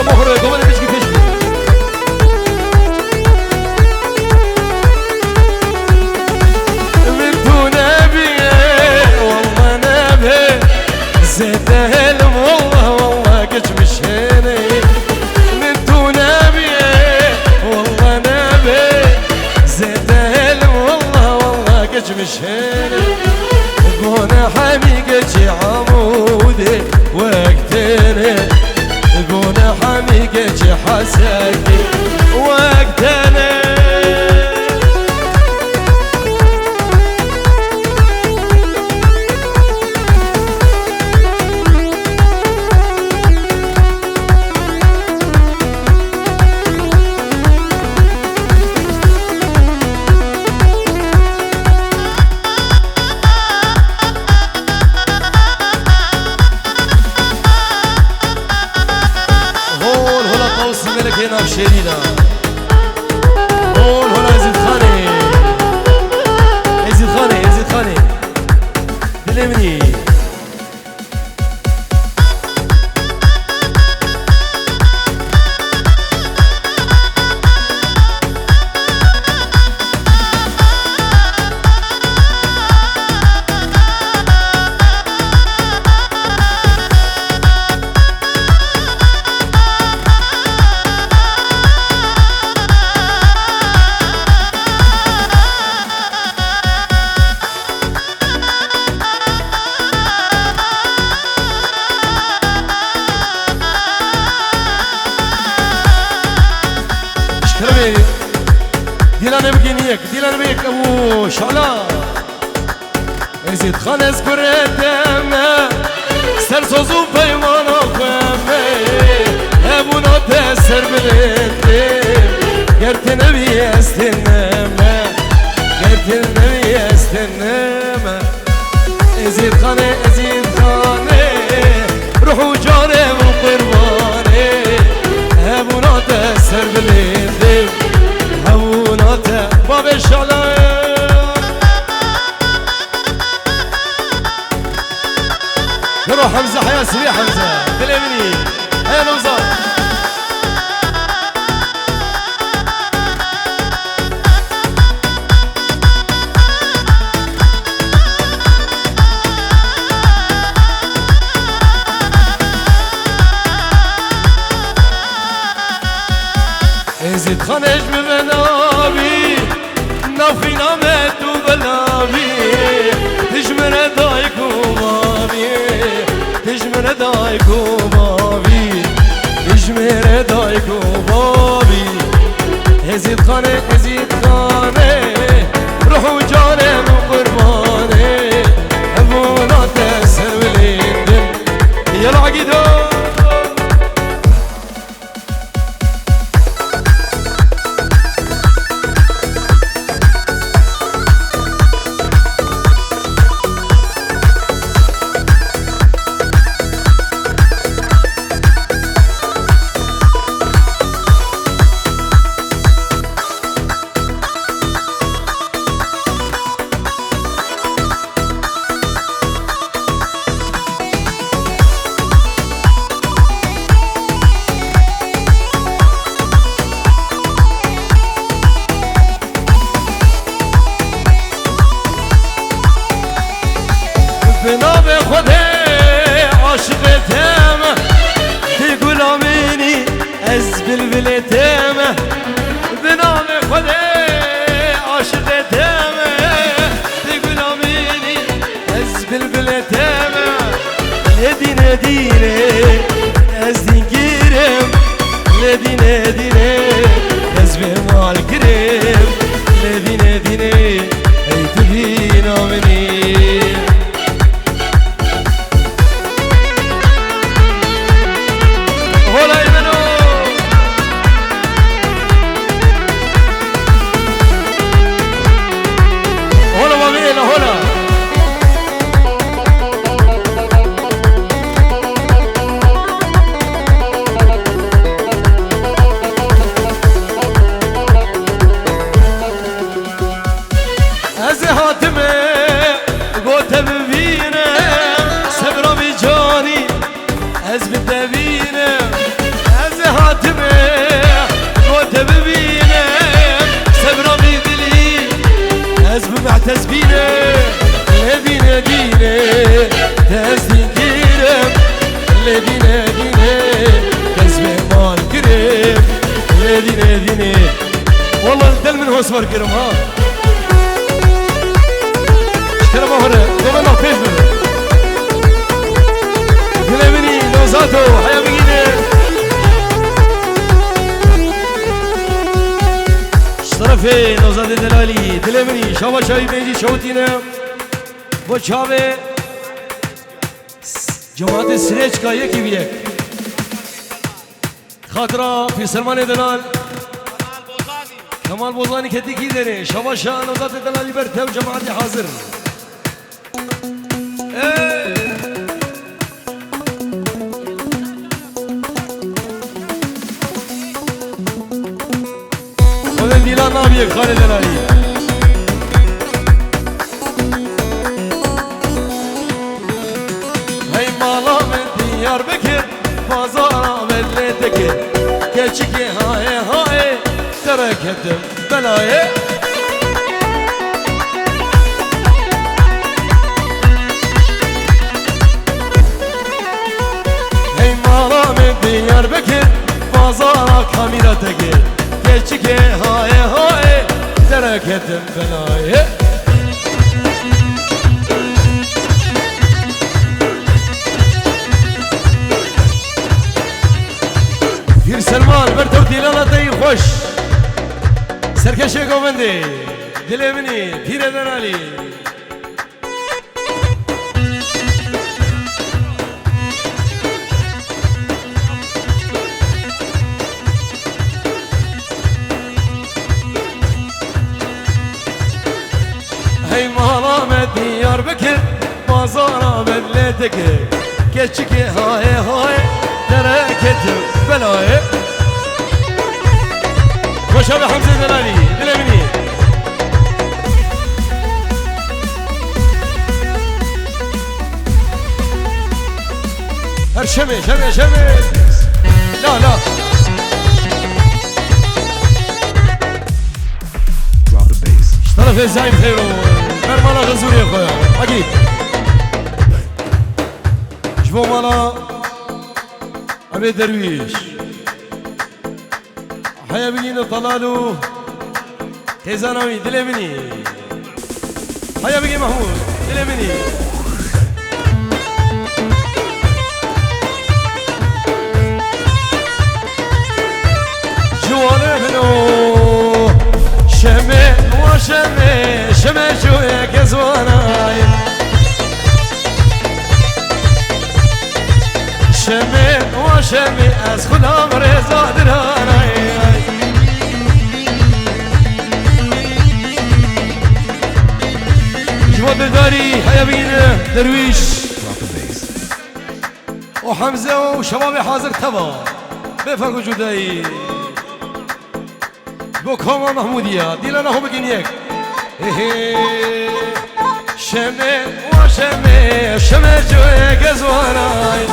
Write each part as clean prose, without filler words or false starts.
ولا مخرج ولا تشكي تشكي بنتو نبي والله نبي زيت هلم والله كشمش هني بنتو نبي والله نبي زيت هلم والله كشمش هني بونا حميقتي عمودي وقتني بونا حميقتي حسكي وقتني هنا بشرينا هون هنا يزيد خاني يزيد خاني يزيد خاني باليمني ديلان بقينيك ديلان بيك ابو شعلا يزيد خان اذكر الدم سرسوزو بيمانو قمي ابو نوت سر بالدم قرت النبي استنما قرت النبي استنما يزيد خان يزيد خان روحو جانب وقرباني ابو نوت سر بالدم باب الشعلة نروح حمزة حياة سريع حمزة باليمني هيا نوصل يزيد خانج بمنابي نافي نامت وبلابي تجمر دايك وبابي تجمر دايك وبابي تجمر دايك وبابي يزيد خانه يزيد خانه روحو جانه وقربانه ابونا تسر وليدن يلا عقيدو بنام خودي عاشقتم تقول اميني از بلبلتم بنام خودي عاشقتم تقول اميني از بلبلتم ندينه دينه از دينكيرم ندينه دينه از بمال كريم ندينه دينه اي تبين امني دينه دينه كسبه مال كريم دينه دينه والله الدل من هو صبر كرم ها اشترى مهرة دوما نقفش منه دل مني نوزاتو حيا بقينه اشترفي نوزات دلالي دل مني شابا شاوي بيجي شوتينه بو چاوه جماعت سریچ کا یکی بھی ایک خاطرہ پھر سلمان دلال کمال بوزانی کھتی کی دے رہے شبا شاہ نوزات دلالی برتے و جماعت حاضر خودن دیلان نابی ایک خانه دلالی Yar Bekir pazara belledeki Geçiki haye haye terk ettim belayı Hey malamet Diyar Bekir pazara kamirateki Geçiki haye haye terk ettim belayı Pir Selman bertev dilana deyi hoş Serkeşe govendi Dilemini Pir eden Ali Hey malamet Diyar Bekir pazara belledeki Geçiki haye haye terk ettim belayı Koş abi Hamza Delali Dilemini Her şemi La la Taraf Ezayim Feyro Mermana Gızuriye koya Akit Jvo mala Abi Derviş Haya bilgini Talalu Tezanavi Dilemini Haya bilgini Mahmud Dilemini Juvane bino Şeme ve şeme Şeme şuye kezvanay شمي وشمي أسخن أمري زادراني جواد داري هيا بينا درويش وحمزة وشباب حاضر تبا بفرق جدائي بوكوما محمودية ديلانا هو بكينيك شمي وشمي شمي جوي قزواناي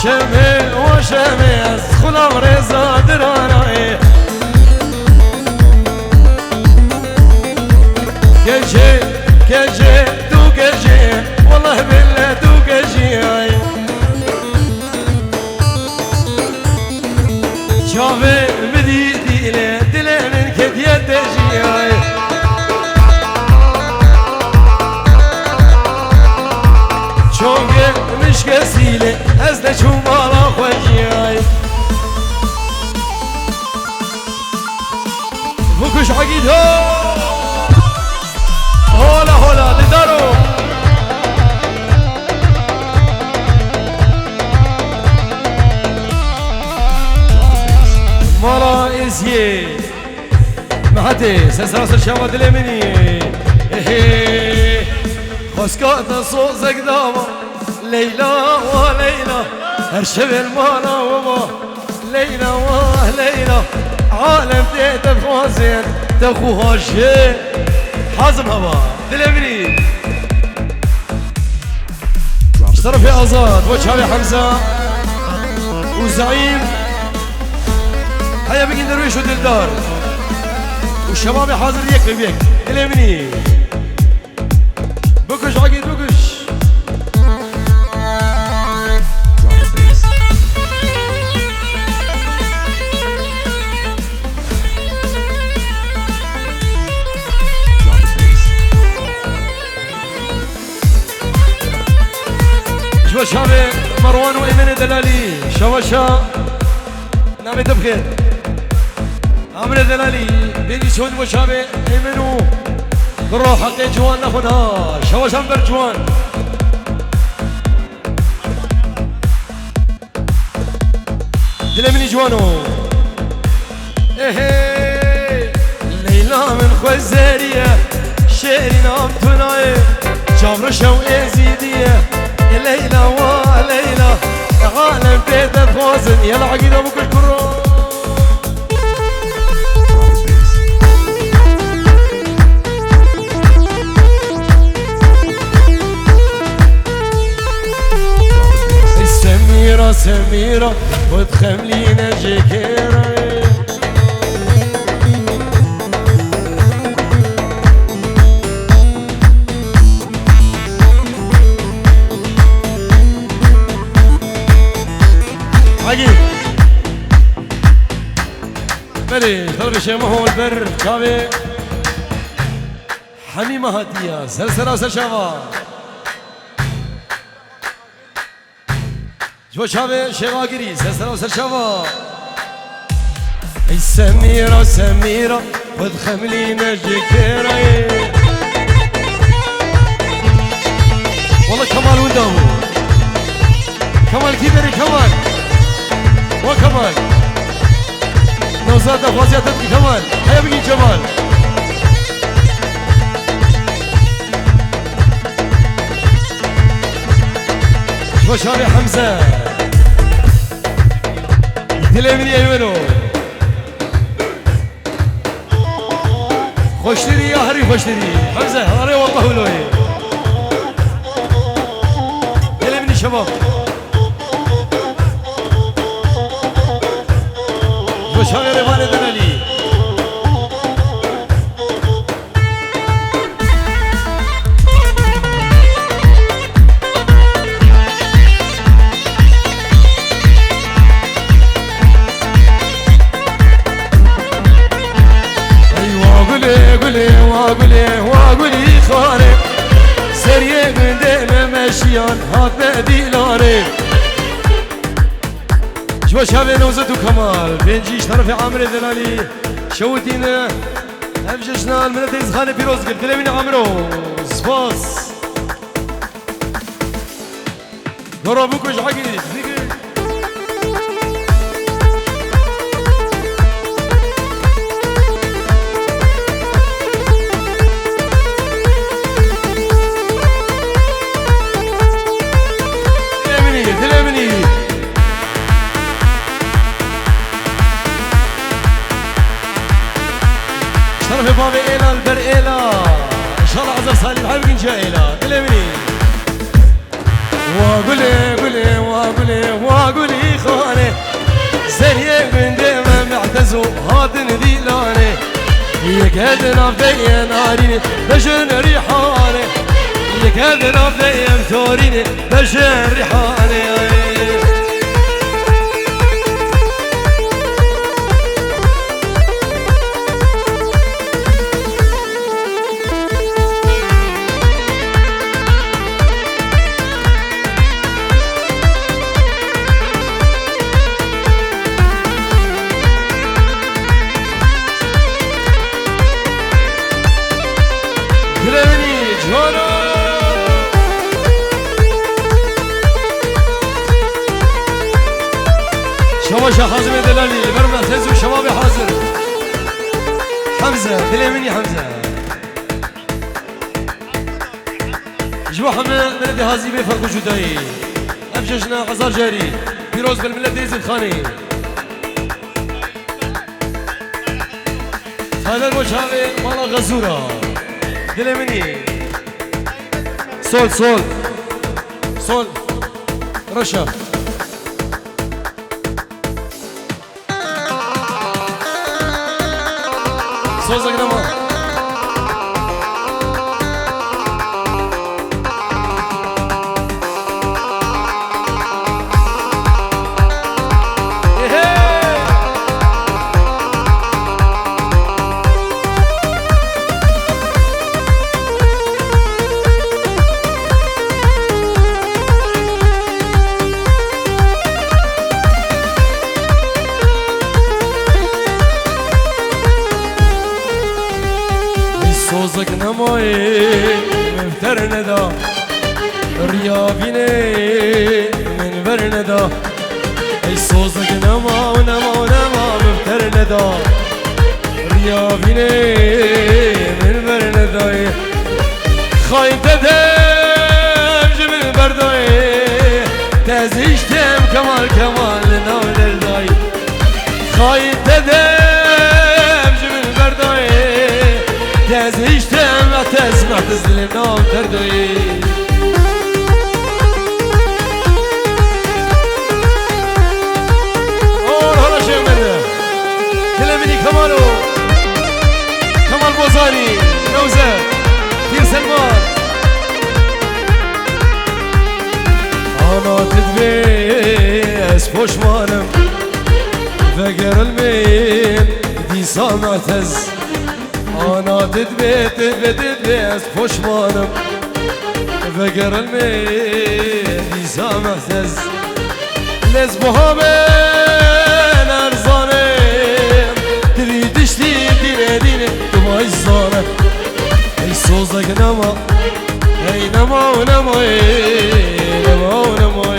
شمي وشمي أسخن أمري زادراني كجي كجي دو كجي والله بالله دو كجي شافي بدي ديله دله من كدية تجي شونك مش كسيله أزد شو مالا خوجي فوكش عقيد هولا هولا دارو مالا إزيه محتي سنسراس الشامة دلمني خسكات صوزك داما ليلى وليلى هرشبل مالا وما ليلى وليلى عالم تيت فوزين تخوها شيء حازم هوا دلمني اشترف يا أزاد وجهي حمزة وزعيم هيا بقي درويش ودلدار والشباب حاضر يكفي بيك دلمني شو شابي مروان وإيمان دلالي شوشا نامي تبخير عمرو دلالي بيجي سود وشابي إيمانو بروح حقي جوان ناخدها شوشا برجوان دلمني جوانو ايه ليلى من خوزارية شيري نام تناي جابر شو ازيدية ليلى وليلى عالم بيت فوزن يلا عقيدة بكل كرة سميرة سميرة وتخملينا جكيرة عجيب بلي خلق شيء ما هو البر شابي حميمة هاتية سلسلة وسشافة جو شابي شواقري سلسلة وسشافة سميرة سميرة وتخملينا جكيرة والله كمال وندو كمال كبري كمال وكمال نوزاد فازية تبكي كمال هيا بقي جمال شو شابي حمزة دلمني ايمنو خوشتري يا هري خوشتري حمزة هري والله ولوي دلمني شباب وشاغر ريفان دلالي واقولي خاري سريه من دم مشيان هات بديلاري شو شابي نوزت وكمال بنجيش طرفي عمرو دلالي شوتينا افجشنا المنتز خانه بيروز قلت لي عمرو سباس ضربوكش حقي شرف بابي إيلا البر إيلا إن شاء الله عزر صالح حبك إن شاء إيلا تلمني واقولي خواني سريع من ديما معتزو هادن ذيلاني يكادنا بديا ناريني بشن ريحاني يكادنا بديا متوريني بشن ريحاني شوشة حازم دلالي برمنا تنزو شبابي حاضر حمزة دليمني حمزة جوا حمد بلدي هازي بي فرق جدائي أبججنا عزار جاري بيروز بالملة ديزي الخاني هذا المشاغل مالا غزورة دليمني صول رشا صوزك نما ندا ريابيني من برندا اي صوزك نما ونما ونما مبتر ندا ريابيني من برندا خاين تدمج من برداي تزيشتم كمال كمال نول الداي خاين تدمج من برداي تزيشتم تسمع تزلم نوم ترداي كمالو كمال بوزاني نوزة دير سلمان أنا تدبيس بوشمانم فقر المين دي سامعتز أنا تدبيس بوشمانم فقر المين دي سامعتز لزبوها بين أرزاني دينه دماء الزانة اي صوزك نما اي نما ونما نما ونما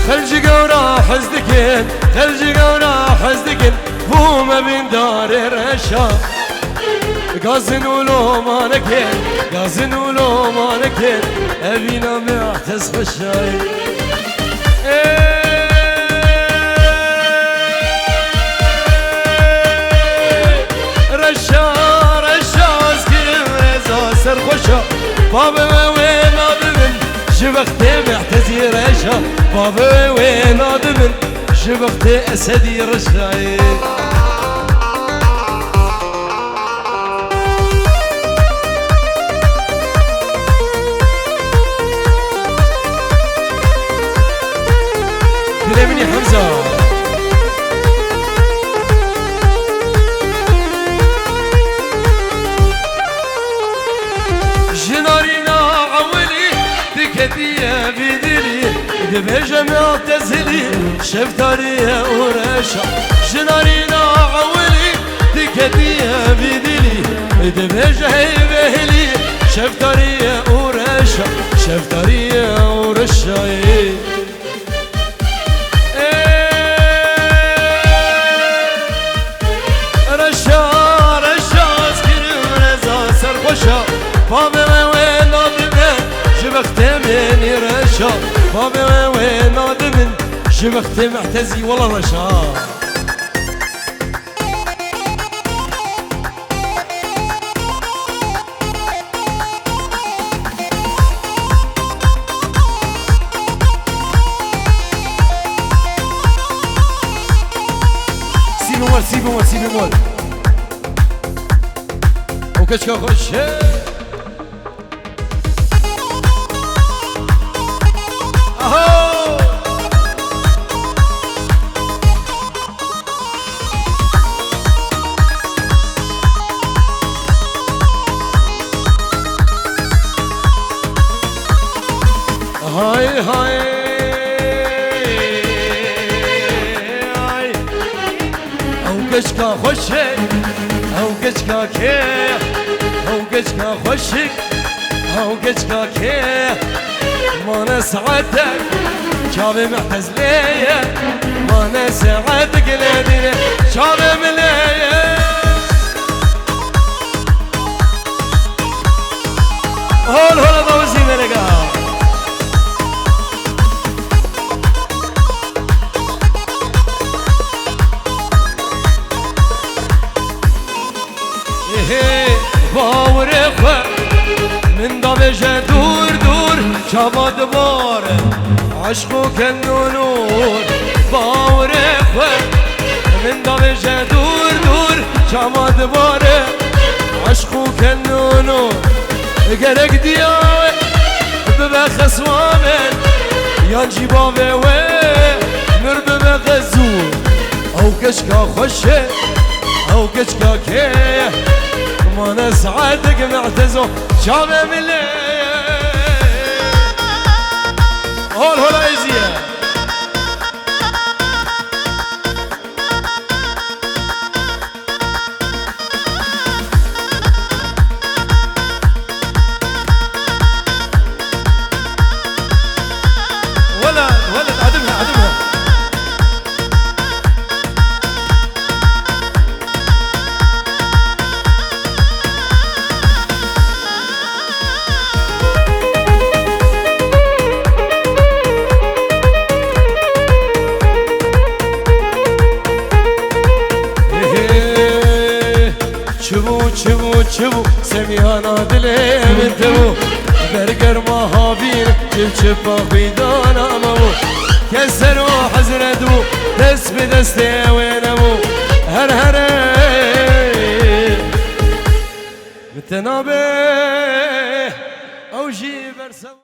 خلجي قورا حزدكين خلجي قورا حزدكين بوما بين دار الرشا قازن ولو مانكين قازن ولو مانكين أبينا معتز خشاي رشا رشا اسكرم رزا سرخوشا بابا وين نادمن شبختي معتزي رشا بابا وين نادمن شبختي أسدي رشاي دلمني حمزة جنارينا عولي دكتية بدلي دبيجة معتزلي شفتاري ورشا جنارينا عولي دكتية بدلي دبيجة بهلي شفتاري ورشا شفتاري ورشا بابا وين نادمن شبخت مني رشا بابا وين نادمن شبخت معتزي والله رشا سي بمول وكشكا خش هاي هاي او كشكا خشك او كشكا كيه او كشكا خشك او كشكا كيه ما نسعدك شابي معتز ليا ما نسعدك لدينا شابي مليا هول هول ضوزي ملقا باور خو من دابجه دور دور شباد باره عشقو کنو نور باور خو من دابجه دور دور شباد باره عشقو کنو نور گرک دیاوه ببه خسوامن یانجی باوه و مر ببه غزور او کشکا خوشه او کشکا که ما نسعدك معتزو شابه من الليل هولا ايزيه ولد عدمها çubu semihana dile bintu berger mahabir çip bidana mu keseru hazretu des bi deste wenemu her mtenabe اوجي برسم